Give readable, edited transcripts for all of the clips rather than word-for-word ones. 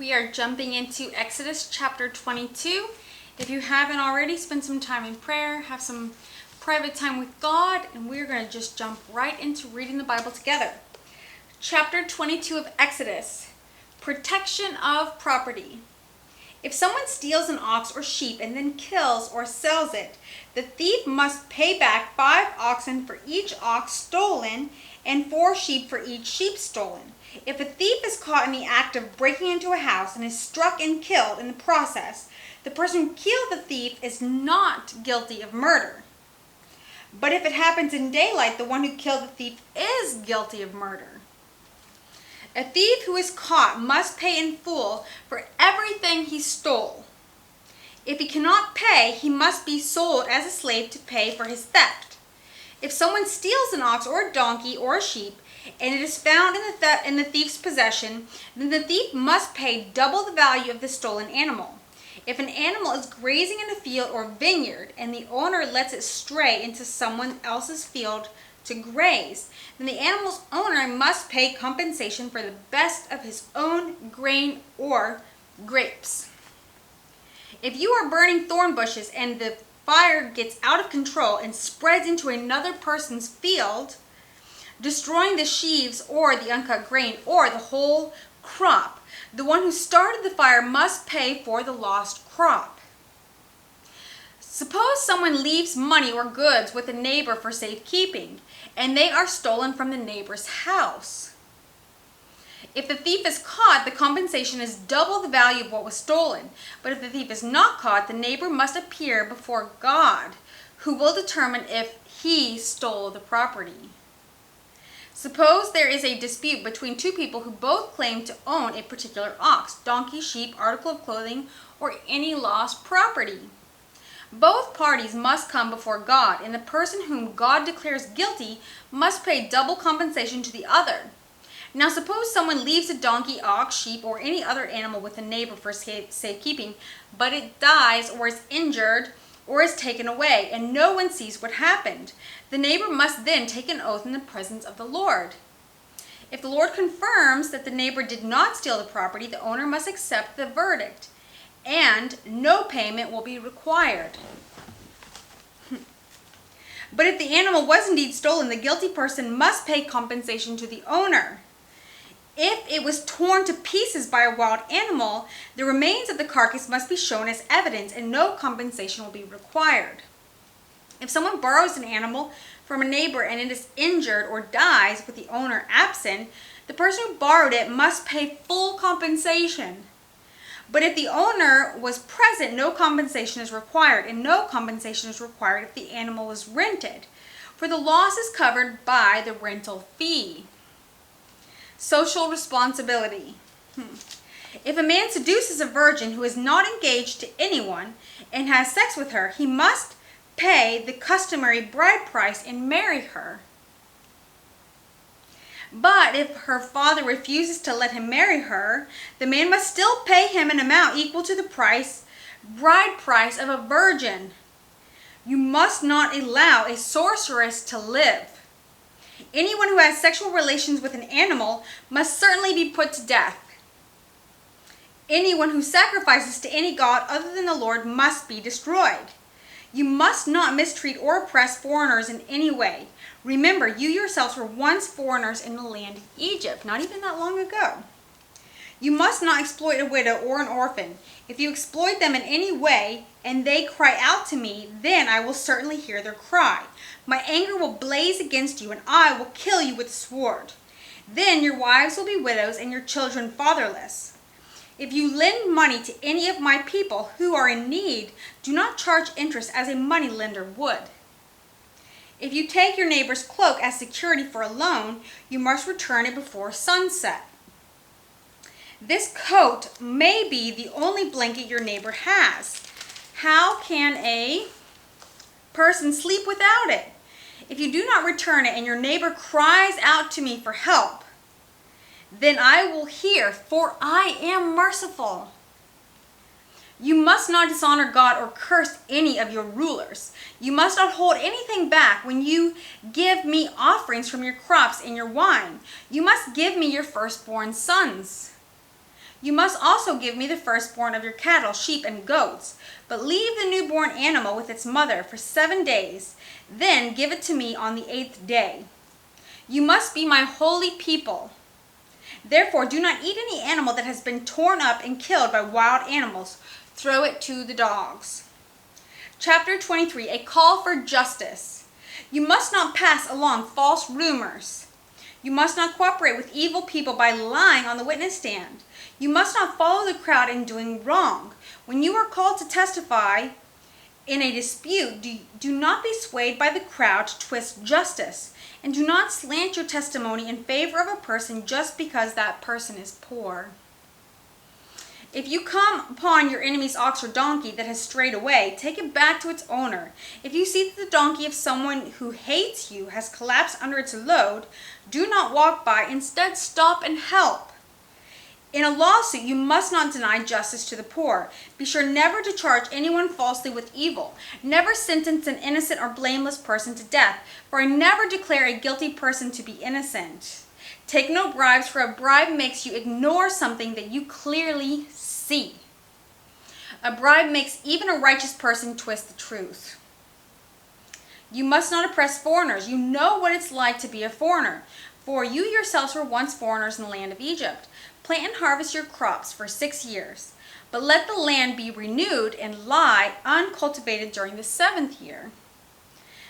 We are jumping into Exodus chapter 22. If you haven't already, spend some time in prayer, have some private time with God, and we're going to just jump right into reading the Bible together. Chapter 22 of Exodus, protection of property. If someone steals an ox or sheep and then kills or sells it, the thief must pay back 5 oxen for each ox stolen and 4 sheep for each sheep stolen. If a thief is caught in the act of breaking into a house and is struck and killed in the process, the person who killed the thief is not guilty of murder. But if it happens in daylight, the one who killed the thief is guilty of murder. A thief who is caught must pay in full for everything he stole. If he cannot pay, he must be sold as a slave to pay for his theft. If someone steals an ox or a donkey or a sheep, and it is found in the thief's possession, then the thief must pay double the value of the stolen animal. If an animal is grazing in a field or vineyard, and the owner lets it stray into someone else's field to graze, then the animal's owner must pay compensation for the best of his own grain or grapes. If you are burning thorn bushes and the fire gets out of control and spreads into another person's field, destroying the sheaves or the uncut grain or the whole crop, the one who started the fire must pay for the lost crop. Suppose someone leaves money or goods with a neighbor for safekeeping, and they are stolen from the neighbor's house. If the thief is caught, the compensation is double the value of what was stolen. But if the thief is not caught, the neighbor must appear before God, who will determine if he stole the property. Suppose there is a dispute between 2 people who both claim to own a particular ox, donkey, sheep, article of clothing, or any lost property. Both parties must come before God, and the person whom God declares guilty must pay double compensation to the other. Now suppose someone leaves a donkey, ox, sheep, or any other animal with a neighbor for safekeeping, but it dies or is injured or is taken away, and no one sees what happened. The neighbor must then take an oath in the presence of the Lord. If the Lord confirms that the neighbor did not steal the property, the owner must accept the verdict, and no payment will be required. But if the animal was indeed stolen, the guilty person must pay compensation to the owner. If it was torn to pieces by a wild animal, the remains of the carcass must be shown as evidence, and no compensation will be required. If someone borrows an animal from a neighbor and it is injured or dies with the owner absent, the person who borrowed it must pay full compensation. But if the owner was present, no compensation is required, and no compensation is required if the animal was rented, for the loss is covered by the rental fee. Social responsibility. If a man seduces a virgin who is not engaged to anyone and has sex with her, he must pay the customary bride price and marry her. But if her father refuses to let him marry her, the man must still pay him an amount equal to the bride price of a virgin. You must not allow a sorceress to live. Anyone who has sexual relations with an animal must certainly be put to death. Anyone who sacrifices to any god other than the Lord must be destroyed. You must not mistreat or oppress foreigners in any way. Remember, you yourselves were once foreigners in the land of Egypt, not even that long ago. You must not exploit a widow or an orphan. If you exploit them in any way and they cry out to me, then I will certainly hear their cry. My anger will blaze against you, and I will kill you with the sword. Then your wives will be widows and your children fatherless. If you lend money to any of my people who are in need, do not charge interest as a money lender would. If you take your neighbor's cloak as security for a loan, you must return it before sunset. This coat may be the only blanket your neighbor has. How can a person sleep without it? If you do not return it and your neighbor cries out to me for help, then I will hear, for I am merciful. You must not dishonor God or curse any of your rulers. You must not hold anything back when you give me offerings from your crops and your wine. You must give me your firstborn sons. You must also give me the firstborn of your cattle, sheep, and goats, but leave the newborn animal with its mother for 7 days, then give it to me on the 8th day. You must be my holy people. Therefore, do not eat any animal that has been torn up and killed by wild animals. Throw it to the dogs. Chapter 23, a call for justice. You must not pass along false rumors. You must not cooperate with evil people by lying on the witness stand. You must not follow the crowd in doing wrong. When you are called to testify in a dispute, do not be swayed by the crowd to twist justice, and do not slant your testimony in favor of a person just because that person is poor. If you come upon your enemy's ox or donkey that has strayed away, take it back to its owner. If you see that the donkey of someone who hates you has collapsed under its load, do not walk by. Instead, stop and help. In a lawsuit, you must not deny justice to the poor. Be sure never to charge anyone falsely with evil. Never sentence an innocent or blameless person to death, for I never declare a guilty person to be innocent. Take no bribes, for a bribe makes you ignore something that you clearly see. A bribe makes even a righteous person twist the truth. You must not oppress foreigners. You know what it's like to be a foreigner, for you yourselves were once foreigners in the land of Egypt. Plant and harvest your crops for 6 years, but let the land be renewed and lie uncultivated during the 7th year.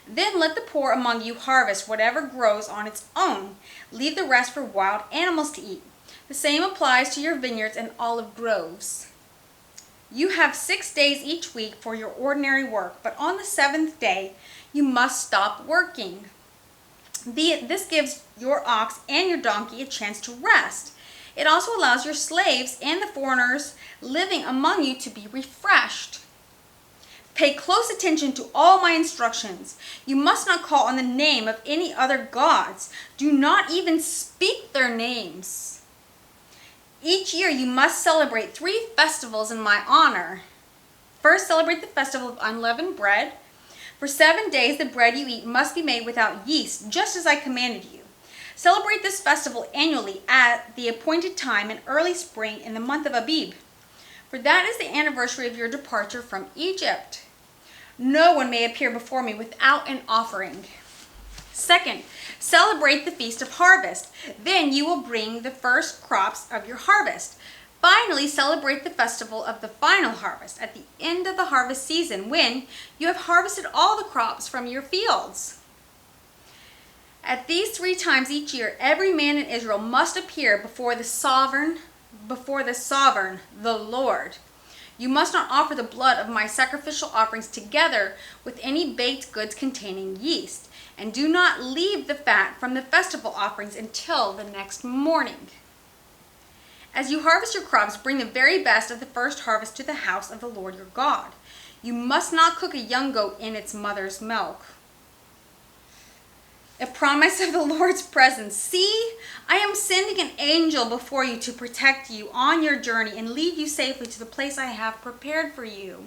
Then let the poor among you harvest whatever grows on its own. Leave the rest for wild animals to eat. The same applies to your vineyards and olive groves. You have 6 days each week for your ordinary work, but on the 7th day you must stop working. This gives your ox and your donkey a chance to rest. It also allows your slaves and the foreigners living among you to be refreshed. Pay close attention to all my instructions. You must not call on the name of any other gods. Do not even speak their names. Each year you must celebrate 3 festivals in my honor. First, celebrate the festival of unleavened bread. For 7 days the bread you eat must be made without yeast, just as I commanded you. Celebrate this festival annually at the appointed time in early spring in the month of Abib, for that is the anniversary of your departure from Egypt. No one may appear before me without an offering. Second, celebrate the Feast of Harvest. Then you will bring the first crops of your harvest. Finally, celebrate the festival of the final harvest at the end of the harvest season, when you have harvested all the crops from your fields. At these 3 times each year, every man in Israel must appear before the sovereign, the Lord. You must not offer the blood of my sacrificial offerings together with any baked goods containing yeast, and do not leave the fat from the festival offerings until the next morning. As you harvest your crops, bring the very best of the first harvest to the house of the Lord your God. You must not cook a young goat in its mother's milk. A promise of the Lord's presence. See, I am sending an angel before you to protect you on your journey and lead you safely to the place I have prepared for you.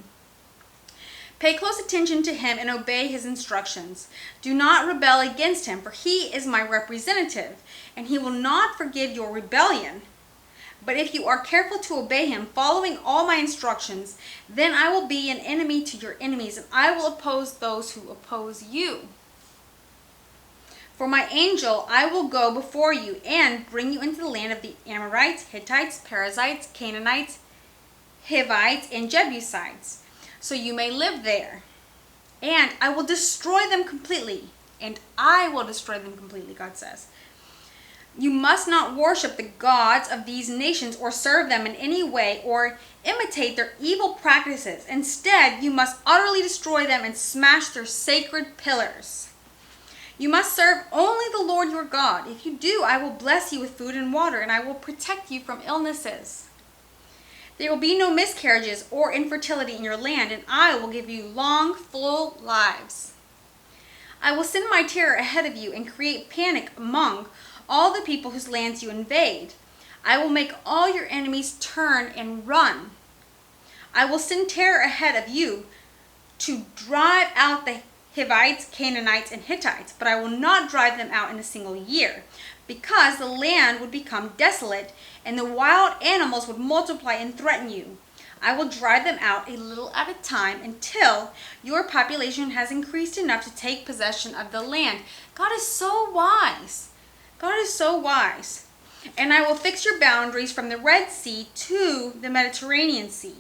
Pay close attention to him and obey his instructions. Do not rebel against him, for he is my representative, and he will not forgive your rebellion. But if you are careful to obey him, following all my instructions, then I will be an enemy to your enemies, and I will oppose those who oppose you. For my angel, I will go before you and bring you into the land of the Amorites, Hittites, Perizzites, Canaanites, Hivites, and Jebusites, so you may live there. And I will destroy them completely. And I will destroy them completely, God says. You must not worship the gods of these nations or serve them in any way or imitate their evil practices. Instead, you must utterly destroy them and smash their sacred pillars. You must serve only the Lord your God. If you do, I will bless you with food and water, and I will protect you from illnesses. There will be no miscarriages or infertility in your land, and I will give you long, full lives. I will send my terror ahead of you and create panic among all the people whose lands you invade. I will make all your enemies turn and run. I will send terror ahead of you to drive out the Hivites, Canaanites, and Hittites, but I will not drive them out in a single year, because the land would become desolate and the wild animals would multiply and threaten you. I will drive them out a little at a time until your population has increased enough to take possession of the land. God is so wise. God is so wise. And I will fix your boundaries from the Red Sea to the Mediterranean Sea,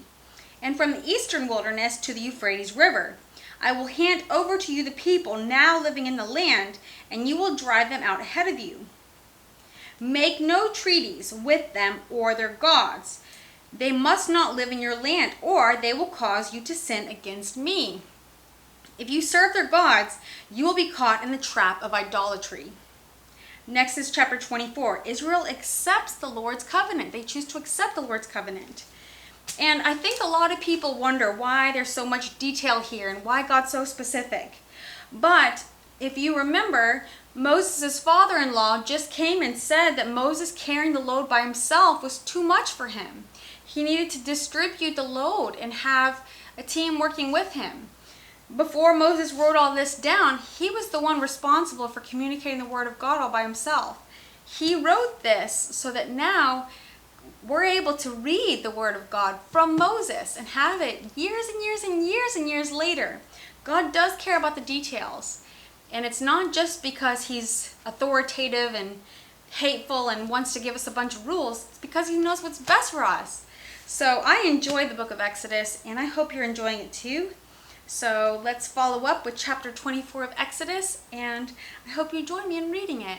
and from the eastern wilderness to the Euphrates River. I will hand over to you the people now living in the land, and you will drive them out ahead of you. Make no treaties with them or their gods. They must not live in your land, or they will cause you to sin against me. If you serve their gods, you will be caught in the trap of idolatry. Next is chapter 24. Israel accepts the Lord's covenant. They choose to accept the Lord's covenant. And I think a lot of people wonder why there's so much detail here and why God's so specific. But if you remember, Moses' father-in-law just came and said that Moses carrying the load by himself was too much for him. He needed to distribute the load and have a team working with him. Before Moses wrote all this down, he was the one responsible for communicating the word of God all by himself. He wrote this so that now we're able to read the word of God from Moses and have it years and years and years and years later. God does care about the details. And it's not just because he's authoritative and hateful and wants to give us a bunch of rules. It's because he knows what's best for us. So I enjoy the book of Exodus, and I hope you're enjoying it too. So let's follow up with chapter 24 of Exodus, and I hope you join me in reading it.